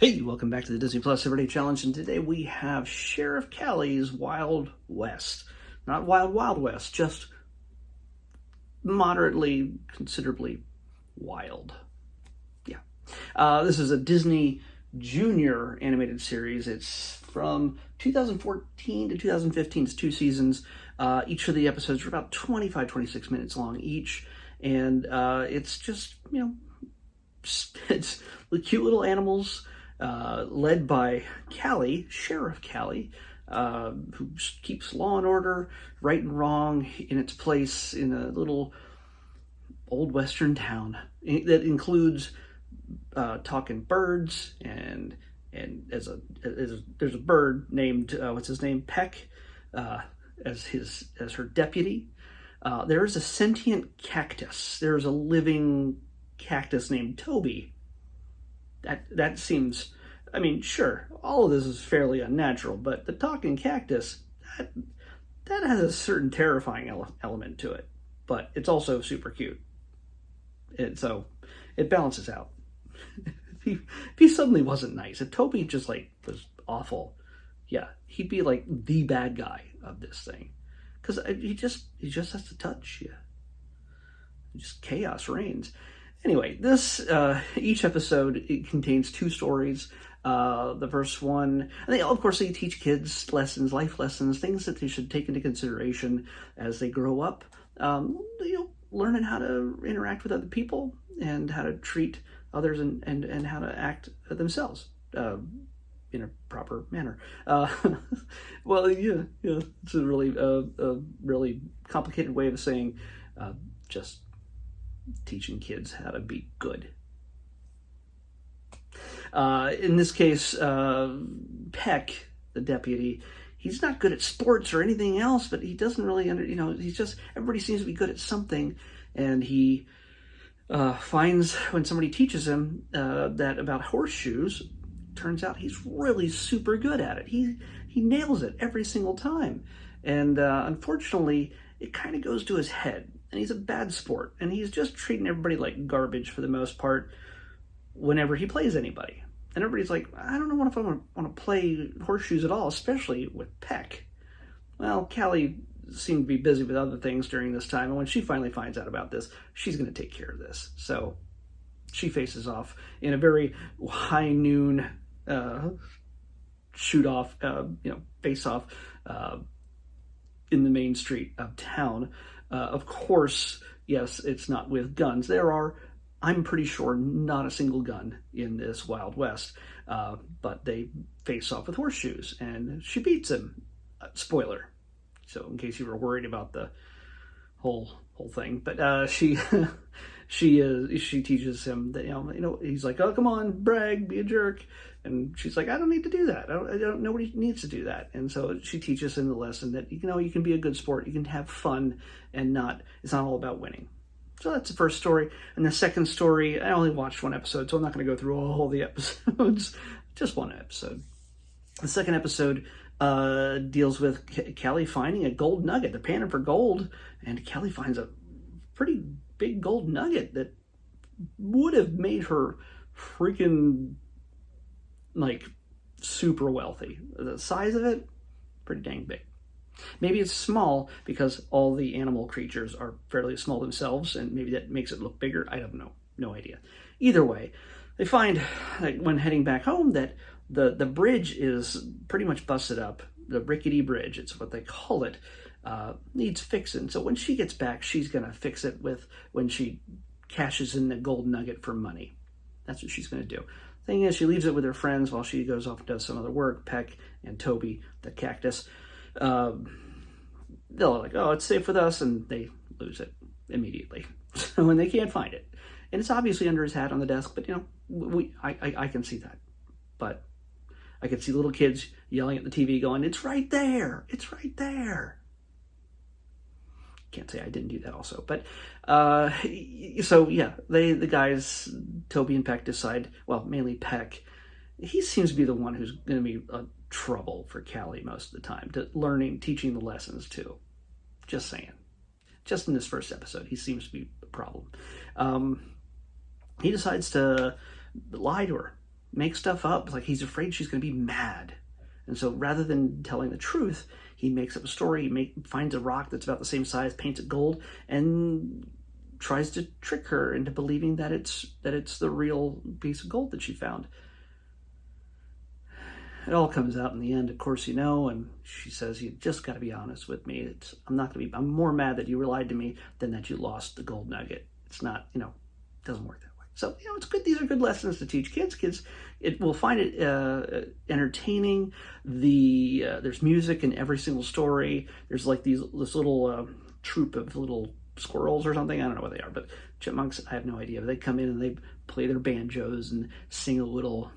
Hey, welcome back to the Disney Plus Everyday Challenge, and today we have Sheriff Callie's Wild West. Not Wild Wild West, just moderately, considerably wild. Yeah. This is a Disney Junior animated series. It's from 2014 to 2015. It's 2 seasons. Each of the episodes are about 25, 26 minutes long each, and it's just, it's the cute little animals. Led by Callie, Sheriff Callie, who keeps law and order, right and wrong in its place in a little old western town that includes talking birds and there's a bird named what's his name, Peck, as her deputy. There is a sentient cactus. There's a living cactus named Toby. That seems, I mean, sure, all of this is fairly unnatural, but the talking cactus, that has a certain terrifying element to it, but it's also super cute. So it balances out. if he suddenly wasn't nice, if Toby just was awful, yeah, he'd be like the bad guy of this thing, because he just has to touch you. Just chaos reigns. Anyway, each episode, it contains 2 stories. The first one, and of course they teach kids lessons, life lessons, things that they should take into consideration as they grow up. Learning how to interact with other people and how to treat others and how to act themselves in a proper manner. Well, yeah, it's a really complicated way of saying just teaching kids how to be good. In this case, Peck, the deputy, he's not good at sports or anything else, but he doesn't really everybody seems to be good at something, and he finds when somebody teaches him that about horseshoes, turns out he's really super good at it. He nails it every single time, and unfortunately, it kind of goes to his head. And he's a bad sport, and he's just treating everybody like garbage for the most part whenever he plays anybody. And everybody's like, I don't know if I want to play horseshoes at all, especially with Peck. Well, Callie seemed to be busy with other things during this time, and when she finally finds out about this, she's going to take care of this. So she faces off in a very high noon shoot-off, face-off in the main street of town. Of course, yes, it's not with guns. There are, I'm pretty sure, not a single gun in this Wild West, but they face off with horseshoes, and she beats him. Spoiler. So, in case you were worried about the whole thing, but she teaches him that he's like, oh, come on, brag, be a jerk. And she's like, I don't need to do that. I don't. Nobody needs to do that. And so she teaches him the lesson that you can be a good sport. You can have fun, and it's not all about winning. So that's the first story. And the second story, I only watched 1 episode, so I'm not going to go through all the episodes. Just 1 episode. The second episode deals with Callie finding a gold nugget. They're panning for gold, and Callie finds a pretty big gold nugget that would have made her freaking super wealthy. The size of it, pretty dang big. Maybe it's small because all the animal creatures are fairly small themselves, and maybe that makes it look bigger. I don't know. No idea. Either way, they find, when heading back home, that the bridge is pretty much busted up. The rickety bridge, it's what they call it, needs fixing. So when she gets back, she's going to fix it when she cashes in the gold nugget for money. That's what she's going to do. Thing is, she leaves it with her friends while she goes off and does some other work. Peck and Toby, the cactus. They're like, oh, it's safe with us, and they lose it immediately. So, and they can't find it. And it's obviously under his hat on the desk, but I can see that. But I can see little kids yelling at the TV going, it's right there, it's right there. Can't say I didn't do that also, but so yeah, the guys, Toby and Peck, decide, well, mainly Peck, he seems to be the one who's going to be trouble for Callie most of the time, teaching the lessons too. Just saying. Just in this first episode, he seems to be a problem. He decides to lie to her. make stuff up. Like he's afraid she's going to be mad. And so rather than telling the truth, he makes up a story. He finds a rock that's about the same size, paints it gold, and tries to trick her into believing that it's the real piece of gold that she found. It all comes out in the end, of course, and she says, "You just got to be honest with me. I'm more mad that you lied to me than that you lost the gold nugget. It's not, it doesn't work that way." So, it's good. These are good lessons to teach kids. Kids, it will find it entertaining. There's music in every single story. There's like this little troop of little squirrels or something. I don't know what they are, but chipmunks, I have no idea. But they come in and they play their banjos and sing a little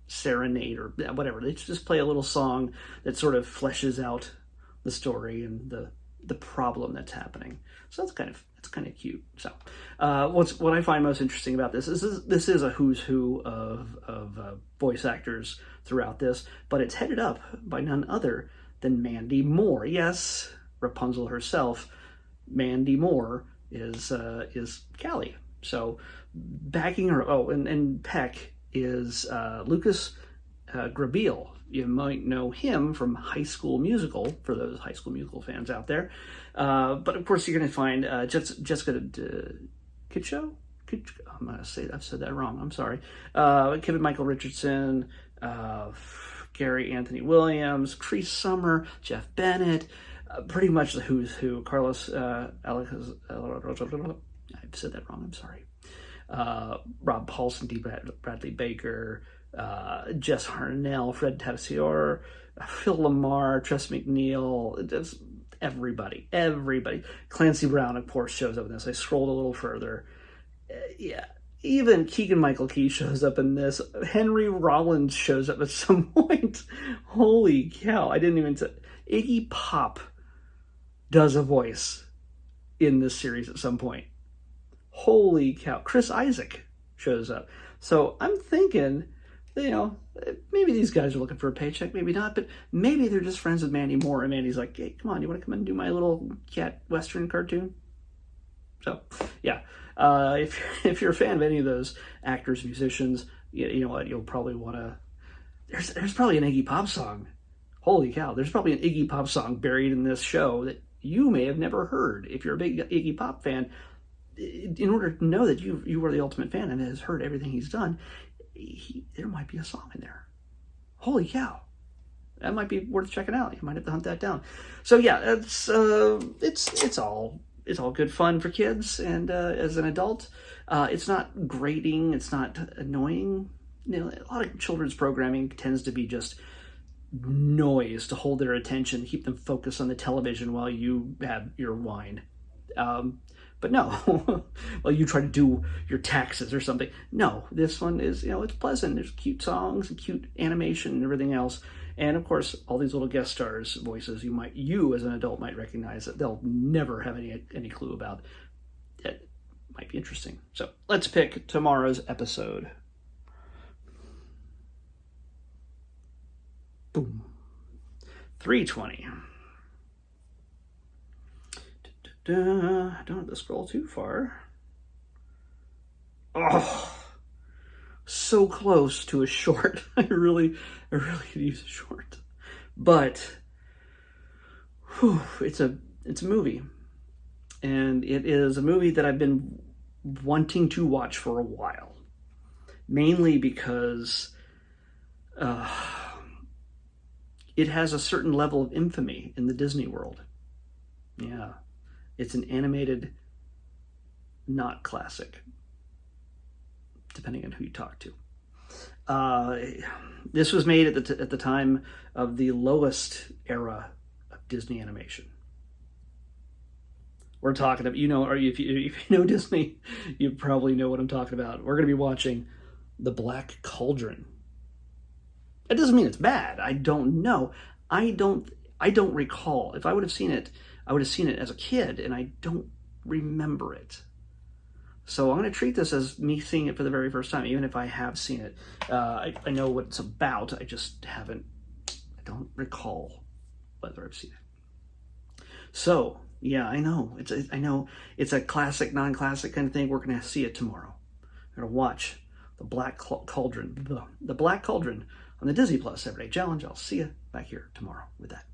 serenade or whatever. They just play a little song that sort of fleshes out the story and the problem that's happening. So that's kind of cute. So what I find most interesting about this is a who's who of voice actors throughout this, but it's headed up by none other than Mandy Moore. Yes, Rapunzel herself. Mandy Moore is Callie. So backing her. Oh, and Peck is Lucas Grabeel. You might know him from High School Musical, for those High School Musical fans out there. But of course, you're going to find Jessica Kitcho. I'm going to say I've said that wrong. I'm sorry. Kevin Michael Richardson, Gary Anthony Williams, Cree Summer, Jeff Bennett. Pretty much the who's who. Carlos Alex. I've said that wrong. I'm sorry. Rob Paulson, D. Bradley Baker, Jess Harnell, Fred Tatasciore, Phil Lamar, Tress McNeil, just everybody. Clancy Brown, of course, shows up in this. I scrolled a little further. Even Keegan-Michael Key shows up in this. Henry Rollins shows up at some point. Holy cow. I didn't even say. Iggy Pop does a voice in this series at some point. Holy cow. Chris Isaac shows up. So I'm thinking, maybe these guys are looking for a paycheck, maybe not, but maybe they're just friends with Mandy Moore, and Mandy's like, "Hey, come on, you want to come and do my little cat western cartoon?" So, yeah. If you're a fan of any of those actors, musicians, you know what, you'll probably want to... There's probably an Iggy Pop song. Holy cow. There's probably an Iggy Pop song buried in this show that you may have never heard. If you're a big Iggy Pop fan, in order to know that you are the ultimate fan and has heard everything he's done, there might be a song in there. Holy cow. That might be worth checking out. You might have to hunt that down. So yeah, it's all good fun for kids, and as an adult, it's not grating, it's not annoying. A lot of children's programming tends to be just noise to hold their attention, keep them focused on the television while you have your wine. But no, while you try to do your taxes or something. No, this one is, it's pleasant. There's cute songs and cute animation and everything else. And of course, all these little guest stars' voices you as an adult might recognize that they'll never have any clue about. It might be interesting. So let's pick tomorrow's episode. Boom. 320. I don't have to scroll too far. Oh, so close to a short. I really could use a short. But it's a movie. And it is a movie that I've been wanting to watch for a while. Mainly because it has a certain level of infamy in the Disney world. Yeah. It's an animated, not classic, depending on who you talk to. This was made at the time of the lowest era of Disney animation. We're talking about, or if you know Disney, you probably know what I'm talking about. We're going to be watching The Black Cauldron. That doesn't mean it's bad. I don't know. I don't recall. If I would have seen it, I would have seen it as a kid, and I don't remember it. So I'm going to treat this as me seeing it for the very first time, even if I have seen it. I know what it's about. I just I don't recall whether I've seen it. So, yeah, I know. It's a classic, non-classic kind of thing. We're going to see it tomorrow. We're going to watch The Black Cauldron. The Black Cauldron on the Disney Plus 7-Day Challenge. I'll see you back here tomorrow with that.